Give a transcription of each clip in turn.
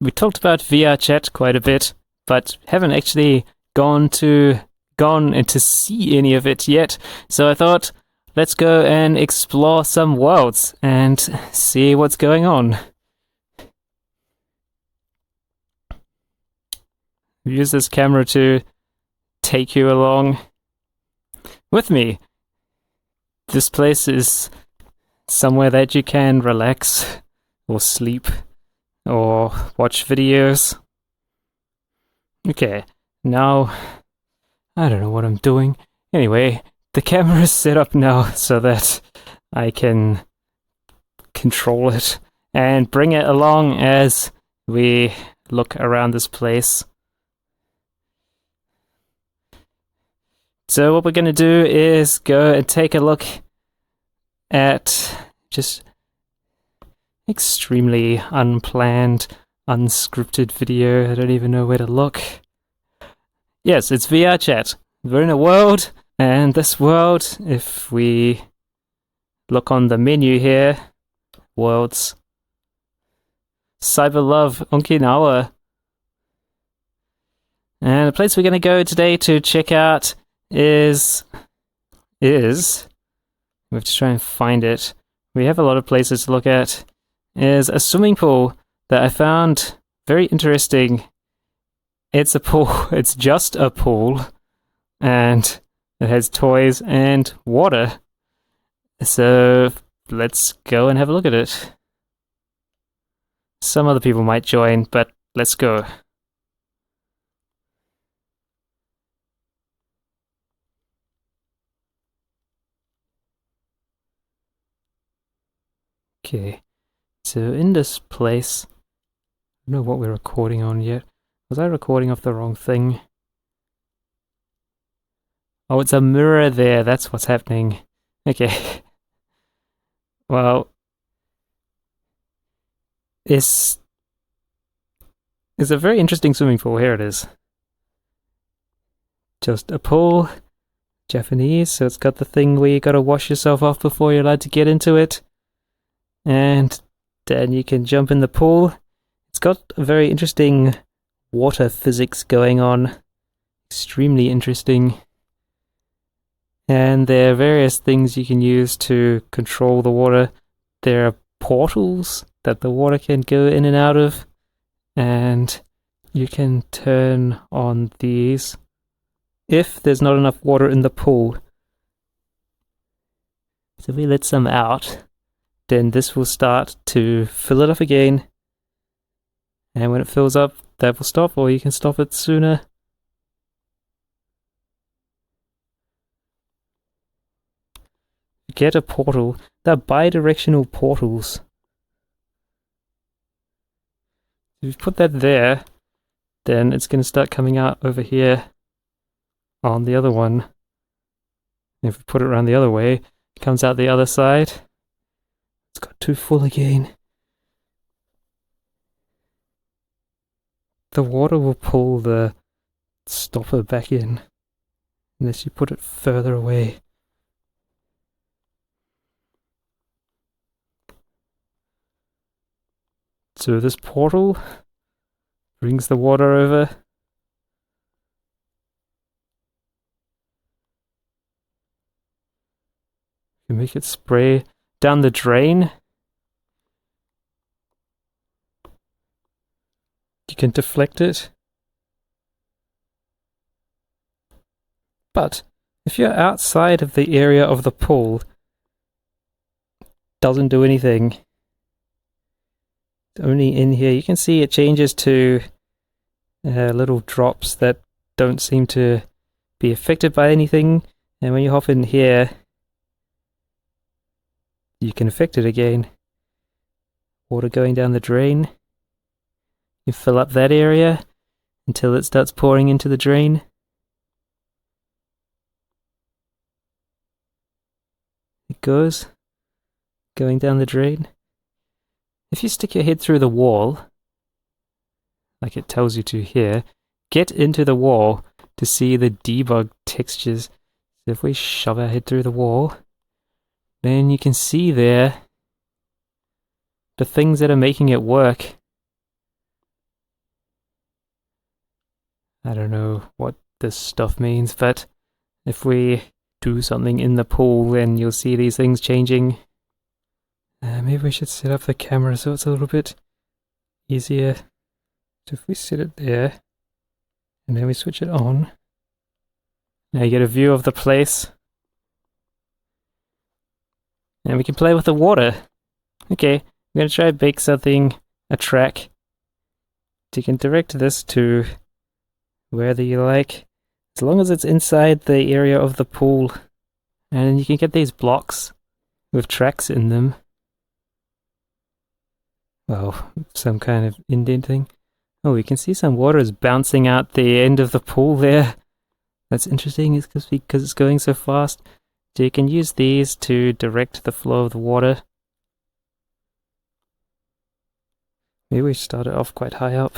we talked about VRChat quite a bit, but haven't actually gone in to see any of it yet. So I thought, let's go and explore some worlds and see what's going on. Use this camera to take you along with me. This place is somewhere that you can relax or sleep or watch videos. Okay, now I don't know what I'm doing. Anyway, the camera is set up now so that I can control it and bring it along as we look around this place. So what we're going to do is go and take a look at just extremely unplanned, unscripted video. I don't even know where to look. Yes, it's VRChat. We're in a world, and this world, if we look on the menu here, worlds, Cyber Love Okinawa. And the place we're going to go today to check out is we have to try and find it. We have a lot of places to look at. Is a swimming pool that I found very interesting. It's a pool. It's just a pool, and it has toys and water. So let's go and have a look at it. Some other people might join, but let's go. Okay, so in this place, I don't know what we're recording on yet. Was I recording off the wrong thing? Oh, it's a mirror there, that's what's happening. Okay. Well, this is a very interesting swimming pool. Here it is. Just a pool, Japanese, so it's got the thing where you gotta wash yourself off before you're allowed to get into it. And then you can jump in the pool. It's got a very interesting water physics going on. Extremely interesting. And there are various things you can use to control the water. There are portals that the water can go in and out of. And you can turn on these if there's not enough water in the pool. So if we let some out, then this will start to fill it up again. And when it fills up, that will stop, or you can stop it sooner. Get a portal. They're bi-directional portals. If you put that there, then it's going to start coming out over here on the other one. If we put it around the other way, it comes out the other side. It's got too full again. The water will pull the stopper back in unless you put it further away. So this portal brings the water over. You make it spray down the drain. You can deflect it. But if you're outside of the area of the pool, it doesn't do anything. It's only in here. You can see it changes to little drops that don't seem to be affected by anything. And when you hop in here, you can affect it again. Water going down the drain. You fill up that area until it starts pouring into the drain. It goes, going down the drain. If you stick your head through the wall, like it tells you to here, get into the wall to see the debug textures. So if we shove our head through the wall, then you can see there the things that are making it work. I don't know what this stuff means, but if we do something in the pool, then you'll see these things changing. Maybe we should set up the camera so it's a little bit easier. So if we set it there, and then we switch it on, now you get a view of the place. And we can play with the water. Okay, I'm going to try to bake something, a track. So you can direct this to wherever you like, as long as it's inside the area of the pool. And you can get these blocks with tracks in them. Well, some kind of indenting. Oh, we can see some water is bouncing out the end of the pool there. That's interesting, it's because it's going so fast. So you can use these to direct the flow of the water. Maybe we start it off quite high up.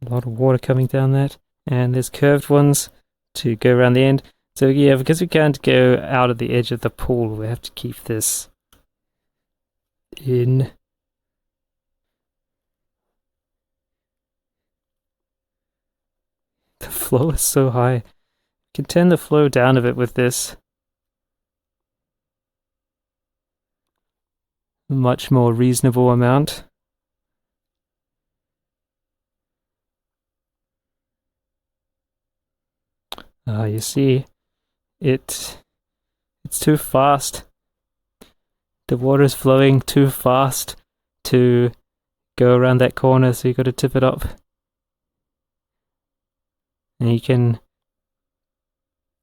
A lot of water coming down that. And there's curved ones to go around the end. So yeah, because we can't go out of the edge of the pool, we have to keep this in. The flow is so high. You can turn the flow down a bit with this. A much more reasonable amount. You see, it's too fast. The water is flowing too fast to go around that corner, so you got to tip it up. And you can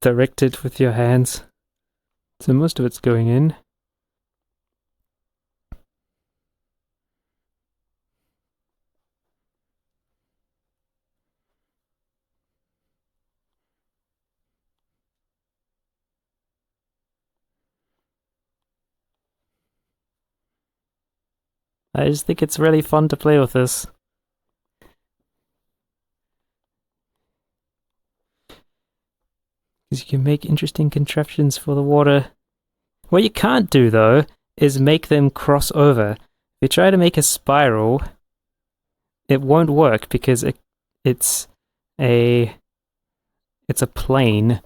direct it with your hands. So most of it's going in. I just think it's really fun to play with this. Because you can make interesting contraptions for the water. What you can't do, though, is make them cross over. If you try to make a spiral, it won't work because it's a plane.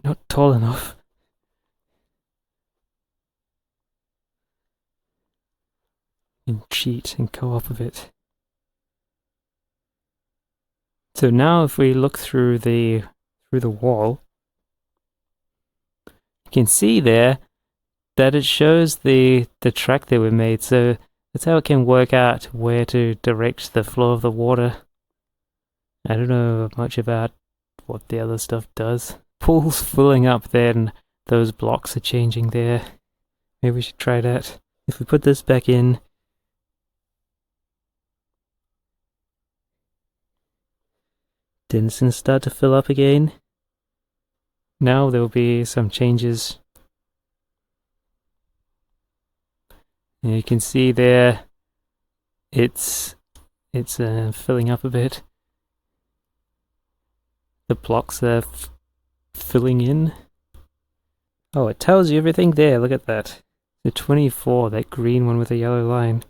Not tall enough. And cheat and co-op a bit. So now if we look through the wall, you can see there that it shows the track that we made. So that's how it can work out where to direct the flow of the water. I don't know much about what the other stuff does. Pool's filling up, then those blocks are changing there. Maybe we should try that. If we put this back in, Denison start to fill up again. Now there will be some changes. And you can see there, it's filling up a bit. The blocks are filling in. Oh, it tells you everything there. Look at that. The 24, that green one with a yellow line.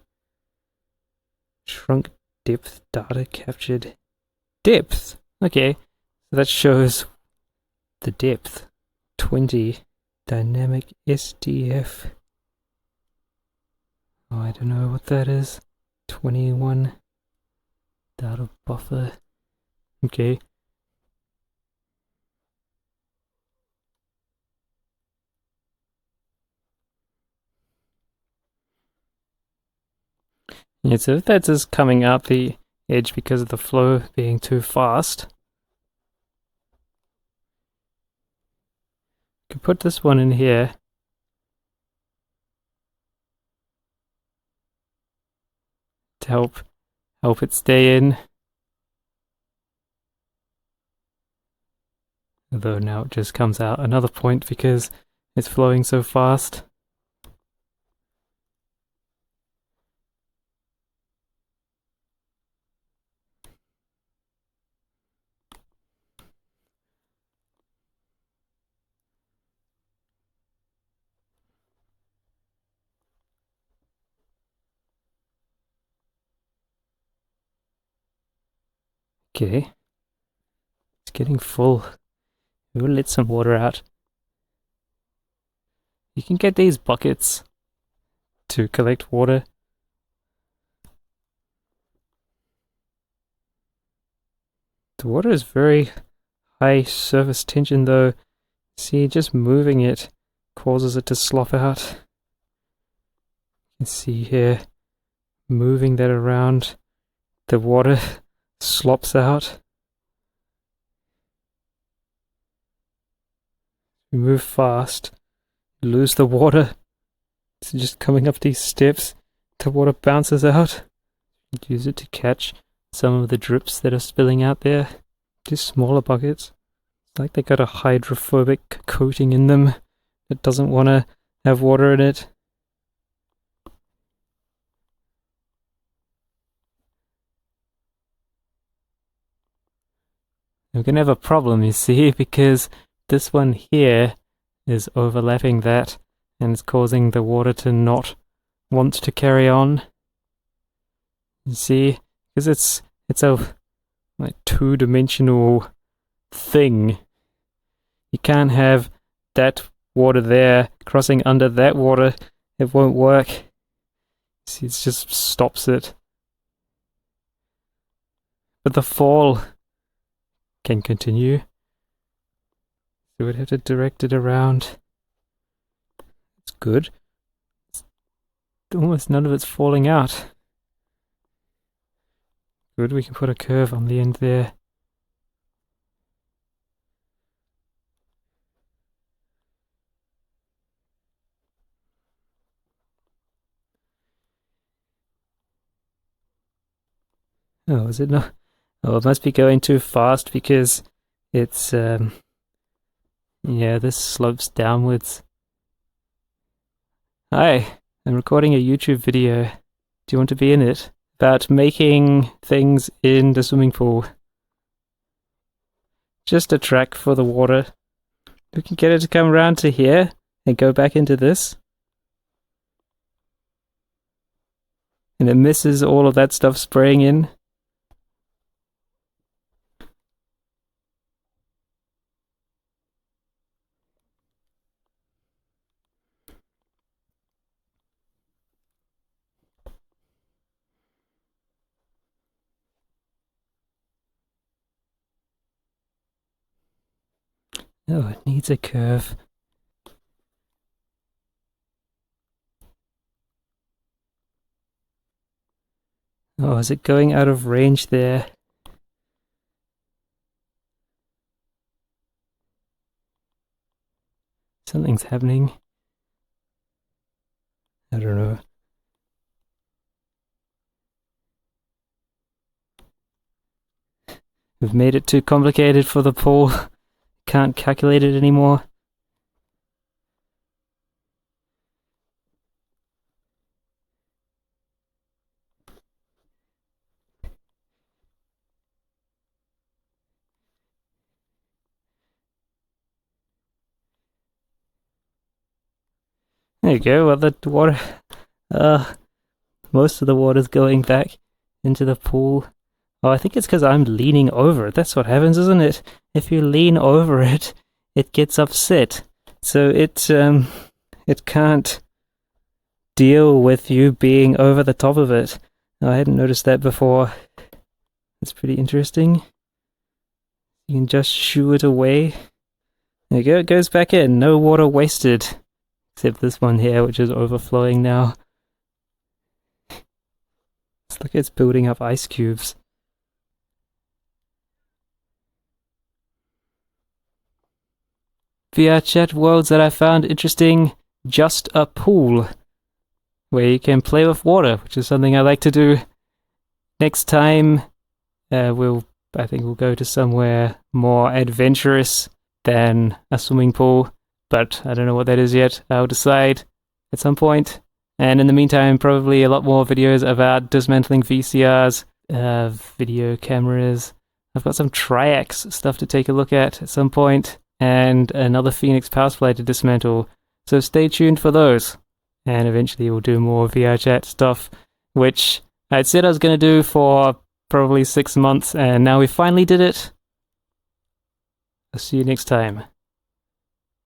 Shrunk depth data captured. Depth? Okay, so that shows the depth. 20. Dynamic SDF. Oh, I don't know what that is. 21. Data buffer. Okay. Yeah, so if that's just coming out the edge because of the flow being too fast, you can put this one in here. To help it stay in. Although now it just comes out another point because it's flowing so fast. Okay. It's getting full. We'll let some water out. You can get these buckets to collect water. The water is very high surface tension though. See, just moving it causes it to slop out. You can see here, moving that around, the water slops out. You move fast, lose the water. It's just coming up these steps, the water bounces out. Use it to catch some of the drips that are spilling out there. Just smaller buckets. It's like they got a hydrophobic coating in them that doesn't want to have water in it. We're going to have a problem, you see, because this one here is overlapping that and it's causing the water to not want to carry on. You see, because it's a like two-dimensional thing. You can't have that water there crossing under that water. It won't work. See, it just stops it. But the fall can continue. So we'd have to direct it around. It's good. Almost none of it's falling out. Good, we can put a curve on the end there. Oh, is it not? Oh, it must be going too fast because it's, yeah, this slopes downwards. Hi, I'm recording a YouTube video. Do you want to be in it? About making things in the swimming pool. Just a track for the water. We can get it to come around to here and go back into this. And it misses all of that stuff spraying in. Oh, it needs a curve. Oh, is it going out of range there? Something's happening. I don't know. We've made it too complicated for the pool. Can't calculate it anymore. There you go. Well, the water, most of the water's going back into the pool. Oh, I think it's because I'm leaning over it. That's what happens, isn't it? If you lean over it, it gets upset. So it can't deal with you being over the top of it. Oh, I hadn't noticed that before. It's pretty interesting. You can just shoo it away. There you go, it goes back in. No water wasted. Except this one here, which is overflowing now. It's like it's building up ice cubes. VRChat worlds that I found interesting. Just a pool where you can play with water, which is something I like to do. Next time, I think we'll go to somewhere more adventurous than a swimming pool, but I don't know what that is yet. I'll decide at some point. And in the meantime, probably a lot more videos about dismantling VCRs, video cameras. I've got some Triax stuff to take a look at some point, and another Phoenix power supply to dismantle. So stay tuned for those. And eventually we'll do more VRChat stuff, which I'd said I was going to do for probably 6 months, and now we finally did it. I'll see you next time.